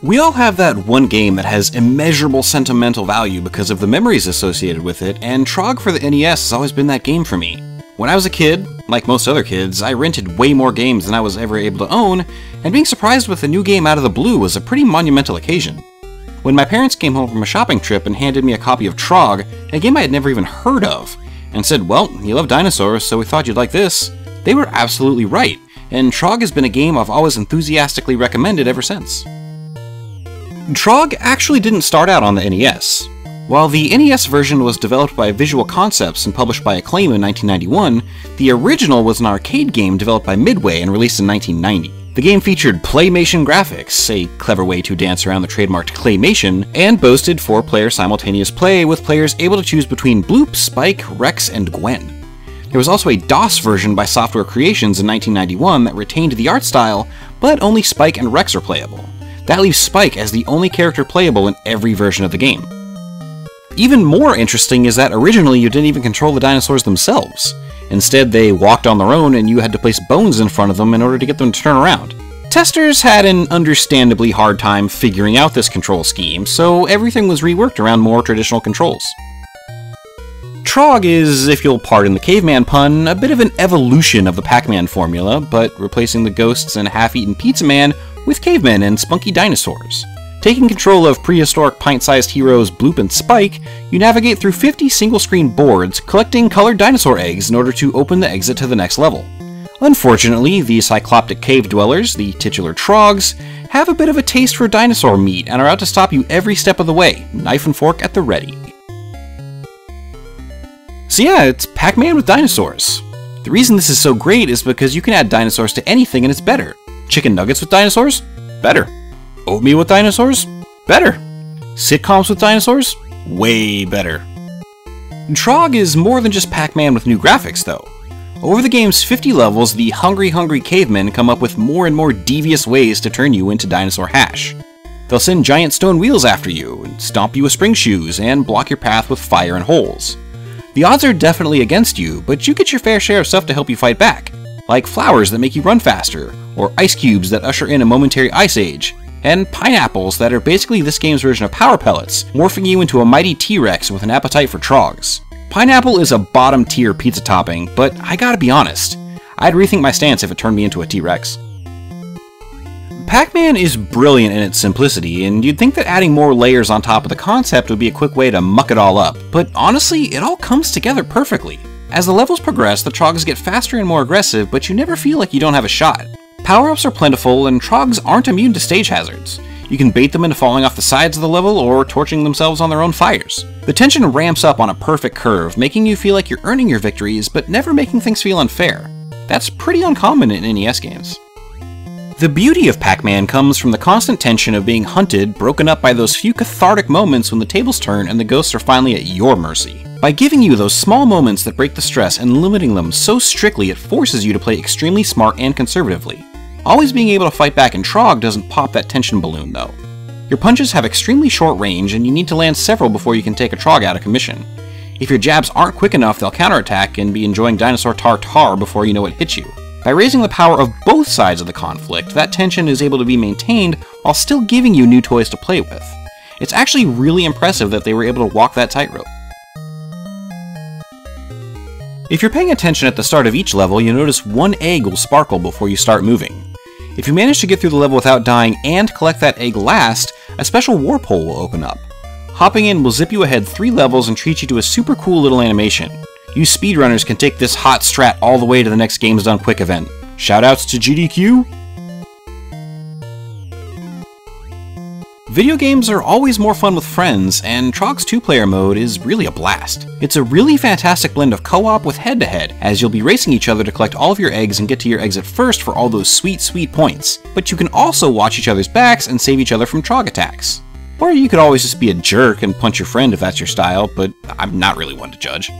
We all have that one game that has immeasurable sentimental value because of the memories associated with it, and Trog for the NES has always been that game for me. When I was a kid, like most other kids, I rented way more games than I was ever able to own, and being surprised with a new game out of the blue was a pretty monumental occasion. When my parents came home from a shopping trip and handed me a copy of Trog, a game I had never even heard of, and said, "Well, you love dinosaurs, so we thought you'd like this," they were absolutely right, and Trog has been a game I've always enthusiastically recommended ever since. Trog actually didn't start out on the NES. While the NES version was developed by Visual Concepts and published by Acclaim in 1991, the original was an arcade game developed by Midway and released in 1990. The game featured Playmation graphics, a clever way to dance around the trademarked Claymation, and boasted 4-player simultaneous play with players able to choose between Bloop, Spike, Rex, and Gwen. There was also a DOS version by Software Creations in 1991 that retained the art style, but only Spike and Rex are playable. That leaves Spike as the only character playable in every version of the game. Even more interesting is that originally you didn't even control the dinosaurs themselves. Instead, they walked on their own and you had to place bones in front of them in order to get them to turn around. Testers had an understandably hard time figuring out this control scheme, so everything was reworked around more traditional controls. Trog is, if you'll pardon the caveman pun, a bit of an evolution of the Pac-Man formula, but replacing the ghosts and half-eaten pizza man with cavemen and spunky dinosaurs. Taking control of prehistoric pint-sized heroes Bloop and Spike, you navigate through 50 single-screen boards, collecting colored dinosaur eggs in order to open the exit to the next level. Unfortunately, the cycloptic cave dwellers, the titular Trogs, have a bit of a taste for dinosaur meat and are out to stop you every step of the way, knife and fork at the ready. So yeah, it's Pac-Man with dinosaurs. The reason this is so great is because you can add dinosaurs to anything and it's better. Chicken nuggets with dinosaurs? Better. Oatmeal with dinosaurs? Better. Sitcoms with dinosaurs? Way better. Trog is more than just Pac-Man with new graphics, though. Over the game's 50 levels, the hungry cavemen come up with more and more devious ways to turn you into dinosaur hash. They'll send giant stone wheels after you, and stomp you with spring shoes, and block your path with fire and holes. The odds are definitely against you, but you get your fair share of stuff to help you fight back, like flowers that make you run faster, or ice cubes that usher in a momentary ice age, and pineapples that are basically this game's version of power pellets, morphing you into a mighty T-Rex with an appetite for Trogs. Pineapple is a bottom-tier pizza topping, but I gotta be honest, I'd rethink my stance if it turned me into a T-Rex. Pac-Man is brilliant in its simplicity, and you'd think that adding more layers on top of the concept would be a quick way to muck it all up, but honestly, it all comes together perfectly. As the levels progress, the Trogs get faster and more aggressive, but you never feel like you don't have a shot. Power-ups are plentiful, and Trogs aren't immune to stage hazards. You can bait them into falling off the sides of the level or torching themselves on their own fires. The tension ramps up on a perfect curve, making you feel like you're earning your victories, but never making things feel unfair. That's pretty uncommon in NES games. The beauty of Pac-Man comes from the constant tension of being hunted, broken up by those few cathartic moments when the tables turn and the ghosts are finally at your mercy. By giving you those small moments that break the stress and limiting them so strictly, it forces you to play extremely smart and conservatively. Always being able to fight back in Trog doesn't pop that tension balloon, though. Your punches have extremely short range, and you need to land several before you can take a Trog out of commission. If your jabs aren't quick enough, they'll counterattack and be enjoying dinosaur tartar before you know it hits you. By raising the power of both sides of the conflict, that tension is able to be maintained while still giving you new toys to play with. It's actually really impressive that they were able to walk that tightrope. If you're paying attention at the start of each level, you'll notice one egg will sparkle before you start moving. If you manage to get through the level without dying and collect that egg last, a special warp hole will open up. Hopping in will zip you ahead 3 levels and treat you to a super cool little animation. You speedrunners can take this hot strat all the way to the next Games Done Quick event. Shoutouts to GDQ! Video games are always more fun with friends, and Trog's 2-player mode is really a blast. It's a really fantastic blend of co-op with head-to-head, as you'll be racing each other to collect all of your eggs and get to your exit first for all those sweet, sweet points. But you can also watch each other's backs and save each other from Trog attacks. Or you could always just be a jerk and punch your friend if that's your style, but I'm not really one to judge.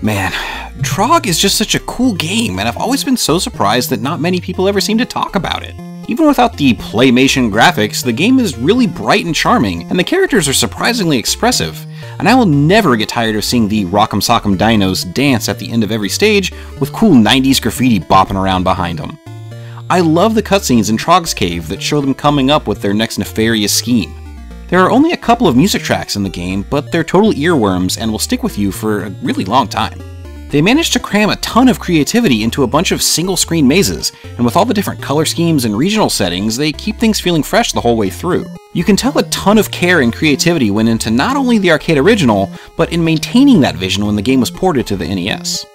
Man, Trog is just such a cool game, and I've always been so surprised that not many people ever seem to talk about it. Even without the Playmation graphics, the game is really bright and charming, and the characters are surprisingly expressive, and I will never get tired of seeing the Rock'em Sock'em Dinos dance at the end of every stage with cool 90s graffiti bopping around behind them. I love the cutscenes in Trog's cave that show them coming up with their next nefarious scheme. There are only a couple of music tracks in the game, but they're total earworms and will stick with you for a really long time. They managed to cram a ton of creativity into a bunch of single-screen mazes, and with all the different color schemes and regional settings, they keep things feeling fresh the whole way through. You can tell a ton of care and creativity went into not only the arcade original, but in maintaining that vision when the game was ported to the NES.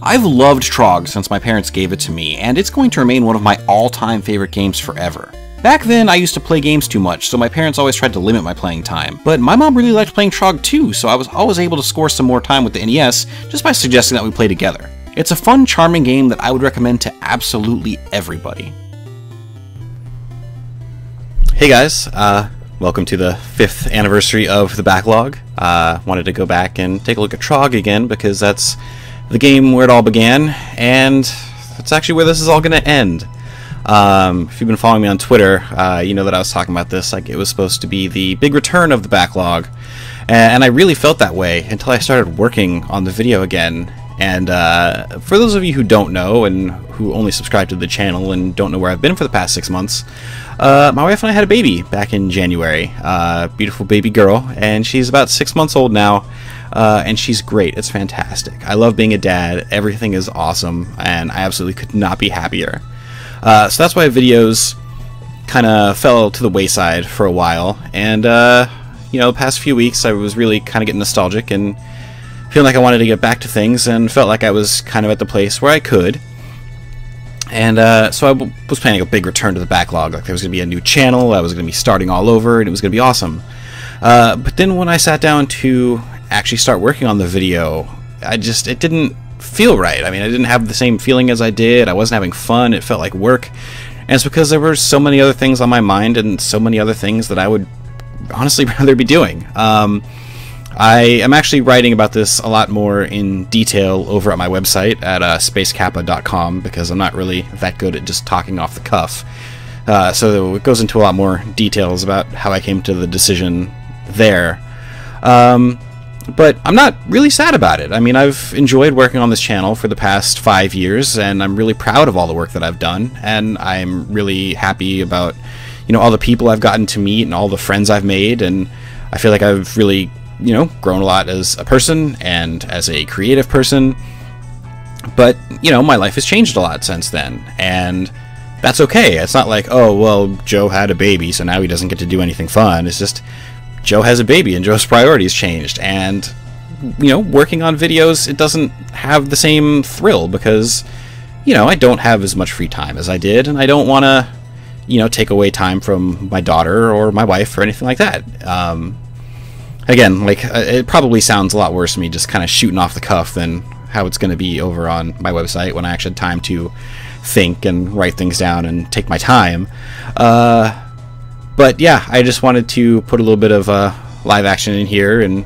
I've loved Trog since my parents gave it to me, and it's going to remain one of my all-time favorite games forever. Back then, I used to play games too much, so my parents always tried to limit my playing time, but my mom really liked playing Trog too, so I was always able to score some more time with the NES just by suggesting that we play together. It's a fun, charming game that I would recommend to absolutely everybody. Hey guys, welcome to the 5th anniversary of the Backlog. Wanted to go back and take a look at Trog again because that's the game where it all began, and that's actually where this is all going to end. If you've been following me on Twitter, you know that I was talking about this like it was supposed to be the big return of the Backlog, and I really felt that way until I started working on the video again. And for those of you who don't know and who only subscribe to the channel and don't know where I've been for the past 6 months, my wife and I had a baby back in January, beautiful baby girl, and she's about 6 months old now. And she's great. It's fantastic. I love being a dad. Everything is awesome, and I absolutely could not be happier. So that's why videos kind of fell to the wayside for a while, and you know, the past few weeks I was really kind of getting nostalgic and feeling like I wanted to get back to things, and felt like I was kind of at the place where I could. And so I was planning a big return to the Backlog. Like there was going to be a new channel, I was going to be starting all over, and it was going to be awesome. But then when I sat down to actually start working on the video, it didn't feel right. I mean, I didn't have the same feeling as I did. I wasn't having fun. It felt like work. And it's because there were so many other things on my mind and so many other things that I would honestly rather be doing. I am actually writing about this a lot more in detail over at my website at spacekappa.com because I'm not really that good at just talking off the cuff. So it goes into a lot more details about how I came to the decision there. But I'm not really sad about it. I mean, I've enjoyed working on this channel for the past 5 years, and I'm really proud of all the work that I've done, and I'm really happy about, you know, all the people I've gotten to meet and all the friends I've made, and I feel like I've really, you know, grown a lot as a person and as a creative person. But, you know, my life has changed a lot since then, and that's okay. It's not like, oh, well, Joe had a baby, so now he doesn't get to do anything fun. It's just Joe has a baby and Joe's priorities changed, and you know, working on videos, it doesn't have the same thrill because, you know, I don't have as much free time as I did, and I don't want to, you know, take away time from my daughter or my wife or anything like that. Again, like, it probably sounds a lot worse to me just kind of shooting off the cuff than how it's going to be over on my website when I actually had time to think and write things down and take my time. But yeah, I just wanted to put a little bit of live action in here, and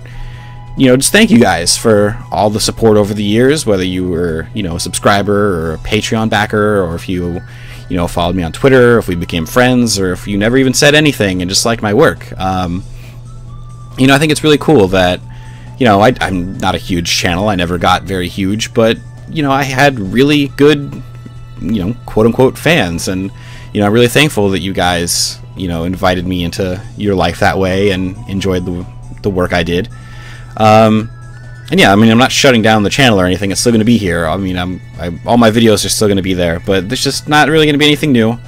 you know, just thank you guys for all the support over the years, whether you were, you know, a subscriber or a Patreon backer, or if you know, followed me on Twitter, if we became friends, or if you never even said anything and just liked my work. You know, I think it's really cool that, you know, I'm not a huge channel. I never got very huge, but you know, I had really good, you know, quote unquote fans, and you know, I'm really thankful that you guys, you know, invited me into your life that way and enjoyed the work I did. And yeah, I mean, I'm not shutting down the channel or anything. It's still going to be here. I mean, all my videos are still going to be there, but there's just not really going to be anything new.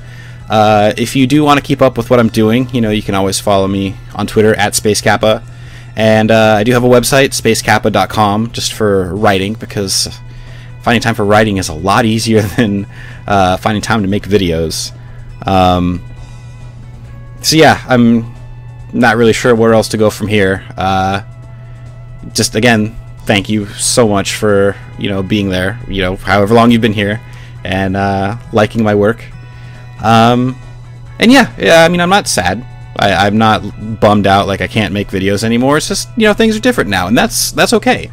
If you do want to keep up with what I'm doing, you know, you can always follow me on Twitter at spacekappa, and I do have a website, spacekappa.com, just for writing, because finding time for writing is a lot easier than finding time to make videos. So yeah, I'm not really sure where else to go from here. Just again, thank you so much for, you know, being there, you know, however long you've been here, and liking my work. And yeah, I mean, I'm not sad. I'm not bummed out like I can't make videos anymore. It's just, you know, things are different now, and that's okay.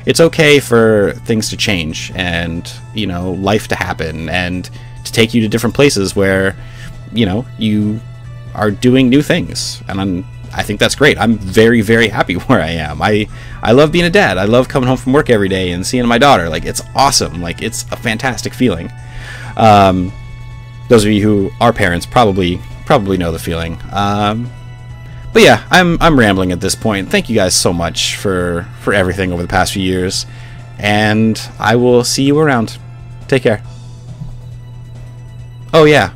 It's okay for things to change, and you know, life to happen, and to take you to different places where, you know, you are doing new things, and I think that's great. I'm very, very happy where I am. I love being a dad. I love coming home from work every day and seeing my daughter. Like, it's awesome. Like, it's a fantastic feeling. Those of you who are parents probably know the feeling. But yeah, I'm rambling at this point. Thank you guys so much for everything over the past few years, and I will see you around. Take care. Oh yeah,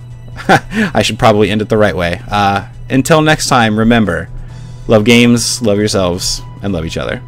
I should probably end it the right way. Until next time, remember, love games, love yourselves, and love each other.